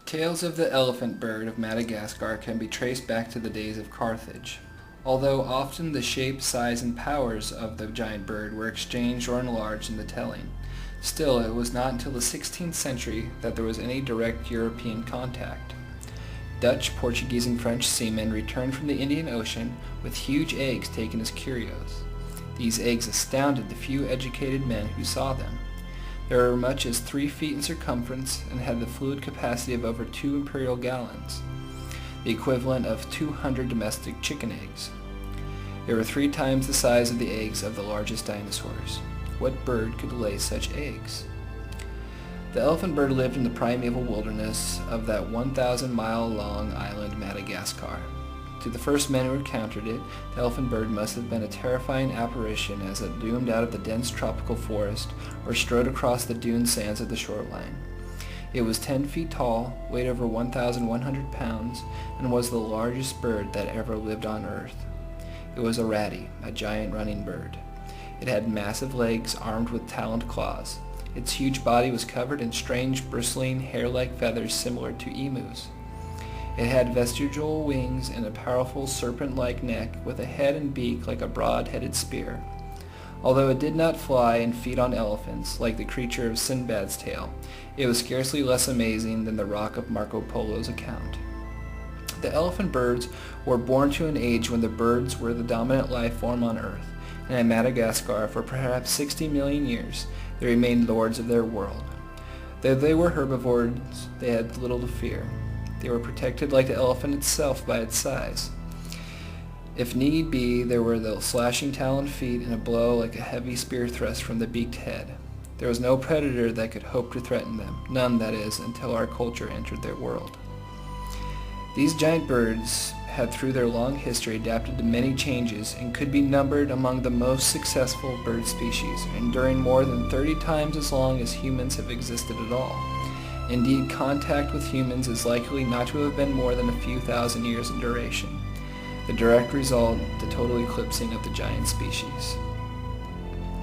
Tales of the elephant bird of Madagascar can be traced back to the days of Carthage. Although often the shape, size, and powers of the giant bird were exchanged or enlarged in the telling, still it was not until the 16th century that there was any direct European contact. Dutch, Portuguese, and French seamen returned from the Indian Ocean with huge eggs taken as curios. These eggs astounded the few educated men who saw them. They were as much as 3 feet in circumference and had the fluid capacity of over 2 imperial gallons, the equivalent of 200 domestic chicken eggs. They were 3 times the size of the eggs of the largest dinosaurs. What bird could lay such eggs? The elephant bird lived in the primeval wilderness of that 1,000-mile-long island Madagascar. To the first men who encountered it, the elephant bird must have been a terrifying apparition as it loomed out of the dense tropical forest or strode across the dune sands of the shoreline. It was 10 feet tall, weighed over 1,100 pounds, and was the largest bird that ever lived on Earth. It was a ratty, a giant running bird. It had massive legs armed with taloned claws. Its huge body was covered in strange, bristling, hair-like feathers similar to emus. It had vestigial wings and a powerful serpent-like neck with a head and beak like a broad-headed spear. Although it did not fly and feed on elephants, like the creature of Sinbad's tale, it was scarcely less amazing than the rock of Marco Polo's account. The elephant birds were born to an age when the birds were the dominant life form on Earth, and in Madagascar for perhaps 60 million years they remained lords of their world. Though they were herbivores, they had little to fear. They were protected like the elephant itself by its size. If need be, there were the slashing taloned feet and a blow like a heavy spear thrust from the beaked head. There was no predator that could hope to threaten them, none, that is, until our culture entered their world. These giant birds had through their long history adapted to many changes and could be numbered among the most successful bird species, enduring more than 30 times as long as humans have existed at all. Indeed, contact with humans is likely not to have been more than a few thousand years in duration, the direct result, the total eclipsing of the giant species.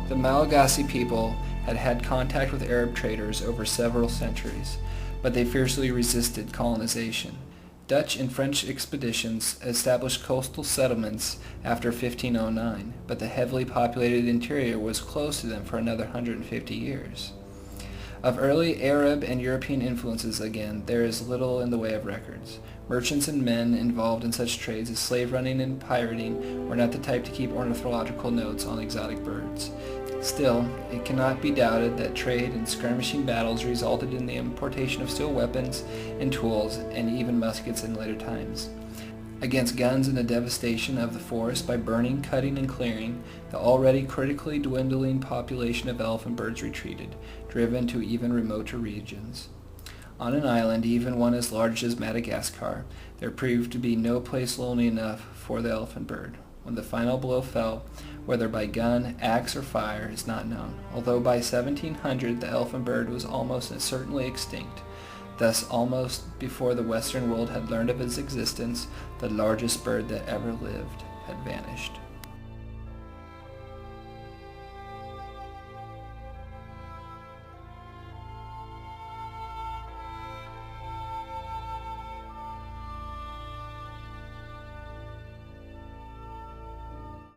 The Malagasy people had had contact with Arab traders over several centuries, but they fiercely resisted colonization. Dutch and French expeditions established coastal settlements after 1509, but the heavily populated interior was closed to them for another 150 years. Of early Arab and European influences, again, there is little in the way of records. Merchants and men involved in such trades as slave running and pirating were not the type to keep ornithological notes on exotic birds. Still, it cannot be doubted that trade and skirmishing battles resulted in the importation of steel weapons and tools, and even muskets in later times. Against guns and the devastation of the forest by burning, cutting, and clearing, the already critically dwindling population of elephant birds retreated, driven to even remoter regions. On an island, even one as large as Madagascar, there proved to be no place lonely enough for the elephant bird. When the final blow fell, whether by gun, axe, or fire, is not known, although by 1700 the elephant bird was almost certainly extinct. Thus, almost before the Western world had learned of its existence, the largest bird that ever lived had vanished.